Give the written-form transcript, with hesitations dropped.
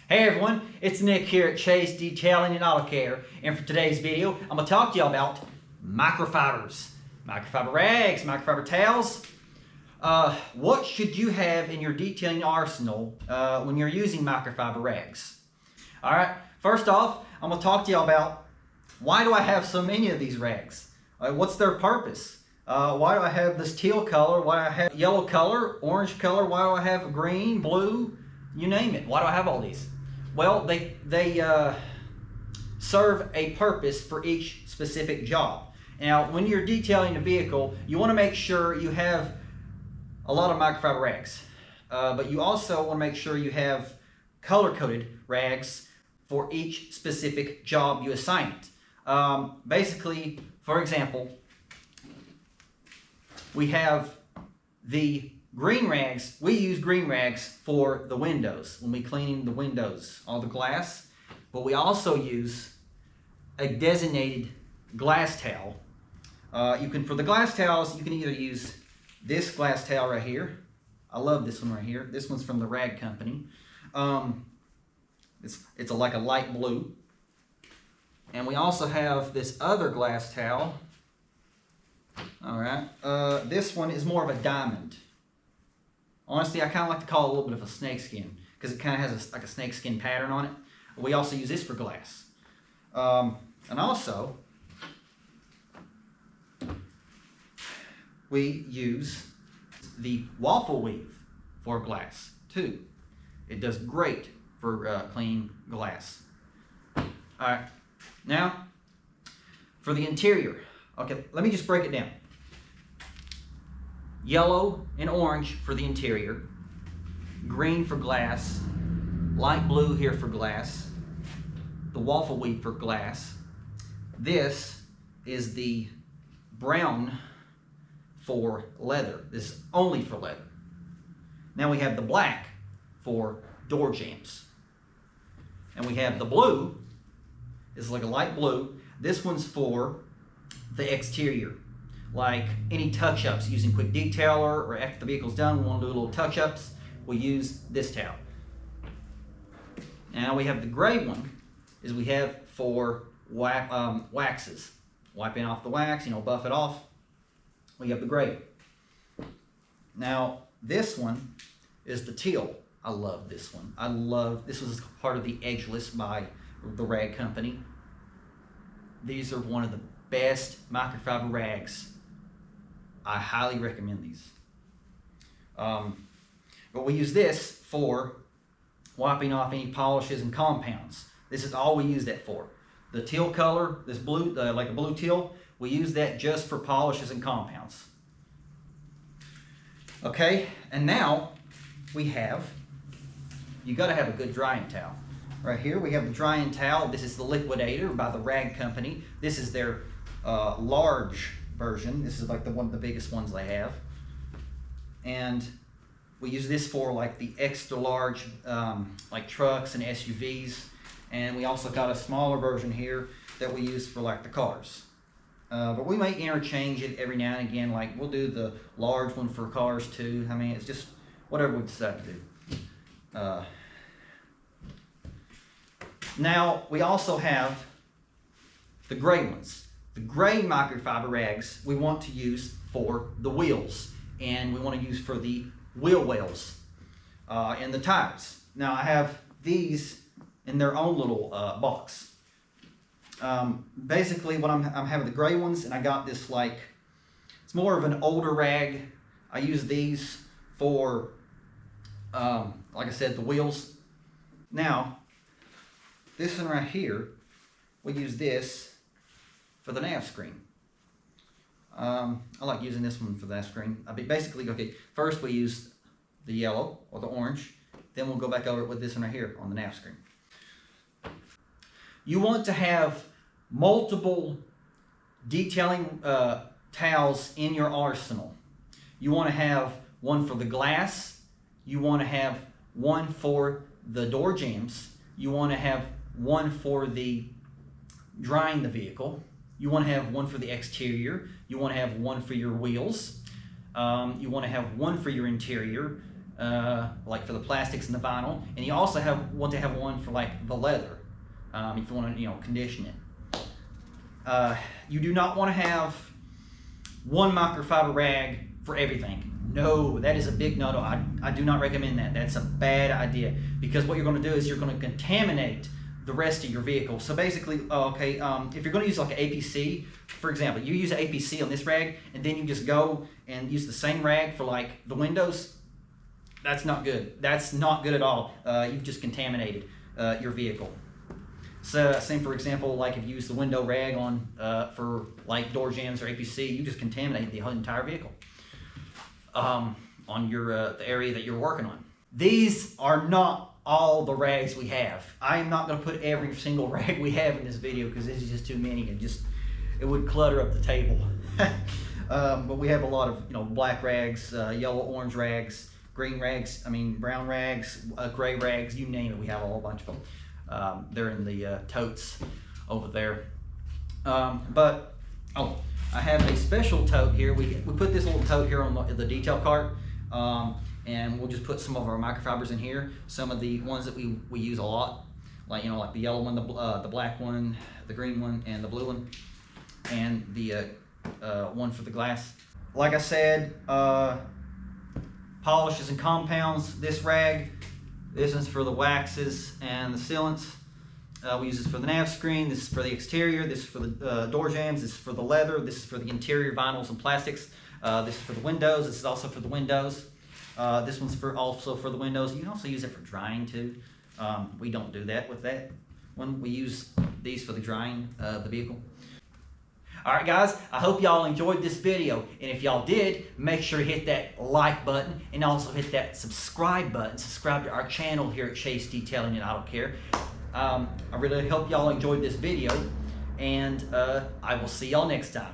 Hey everyone, it's Nick here at ChaseDetailingAutocare, and for today's video, I'm going to talk to you about microfibers, microfiber rags, microfiber towels. What should you have in your detailing arsenal when you're using microfiber rags? Alright, first off, I'm going to talk to you about why do I have so many of these rags? What's their purpose? Why do I have this teal color? Why do I have yellow color, orange color? Why do I have green, blue? You name it. Why do I have all these? Well, they serve a purpose for each specific job. Now, when you're detailing a vehicle, you want to make sure you have a lot of microfiber rags, but you also want to make sure you have color-coded rags for each specific job you assign it. Basically, for example, we have the green rags. We use green rags for the windows when we clean the windows, all the glass, but we also use a designated glass towel. For the glass towels, you can either use this glass towel right here. I love this one right here. This one's from the rag company. It's like a light blue. And we also have this other glass towel. All right, this one is more of a diamond. Honestly, I kind of like to call it a little bit of a snakeskin because it kind of has like a snakeskin pattern on it. We also use this for glass. And also, we use the waffle weave for glass too. It does great for cleaning glass. All right, now for the interior. Okay, let me just break it down. Yellow and orange for the interior, green for glass, light blue here for glass, the waffle weave for glass. This is the brown for leather. This is only for leather. Now we have the black for door jambs. And we have the blue, it's like a light blue. This one's for the exterior. Like any touch-ups using quick detailer, or after the vehicle's done, we want to do a little touch-ups, we use this towel. Now we have the gray one, is we have for waxes. Wiping off the wax, buff it off. We have the gray. Now this one is the teal. I love this one. This was part of the Edgeless by the rag company. These are one of the best microfiber rags. I highly recommend these. But we use this for wiping off any polishes and compounds. This is all we use that for. The teal color, this blue, like a blue teal, we use that just for polishes and compounds. Okay, and now you gotta have a good drying towel. Right here we have the drying towel. This is the Liquidator by the rag company. This is their large version. This is like one of the biggest ones they have, and we use this for like the extra large like trucks and SUVs, and we also got a smaller version here that we use for like the cars, but we may interchange it every now and again. Like we'll do the large one for cars too. I mean, it's just whatever we decide to do. Now we also have the gray ones. The gray microfiber rags we want to use for the wheels, and we want to use for the wheel wells and the tires. Now I have these in their own little box. Basically what I'm having the gray ones, and I got this it's more of an older rag. I use these for, like I said, the wheels. Now, this one right here, we use this for the nav screen. I like using this one for the nav screen. Basically, okay, first we use the yellow or the orange, then we'll go back over it with this one right here on the nav screen. You want to have multiple detailing towels in your arsenal. You want to have one for the glass, you want to have one for the door jambs, you want to have one for the drying the vehicle, you want to have one for the exterior, you want to have one for your wheels, you want to have one for your interior, like for the plastics and the vinyl, and you also want to have one for like the leather, if you want to condition it. You do not want to have one microfiber rag for everything. No, that is a big no-no. I do not recommend that. That's a bad idea, because what you're going to do is you're going to contaminate the rest of your vehicle. So basically, if you're going to use like an APC, for example, you use an APC on this rag, and then you just go and use the same rag for like the windows. That's not good. That's not good at all. You've just contaminated your vehicle. So same, for example, like if you use the window rag on for like door jambs or APC, you just contaminate the whole entire vehicle on your the area that you're working on. These are not all the rags we have. I am not going to put every single rag we have in this video, because this is just too many, and it would clutter up the table. But we have a lot of black rags, yellow, orange rags, green rags, brown rags, gray rags, you name it. We have a whole bunch of them. They're in the totes over there. I have a special tote here. We put this little tote here on the detail cart, and we'll just put some of our microfibers in here. Some of the ones that we use a lot, like like the yellow one, the black one, the green one, and the blue one, and the one for the glass. Like I said, polishes and compounds. This rag, this one's for the waxes and the sealants. We use this for the nav screen, this is for the exterior, this is for the door jambs, this is for the leather, this is for the interior vinyls and plastics, this is for the windows, this is also for the windows. This one's also for the windows. You can also use it for drying too. We don't do that with that one. We use these for the drying of the vehicle. Alright guys, I hope y'all enjoyed this video, and if y'all did, make sure to hit that like button and also hit that subscribe button. Subscribe to our channel here at Chase Detailing and Auto Care. I really hope y'all enjoyed this video, and I will see y'all next time.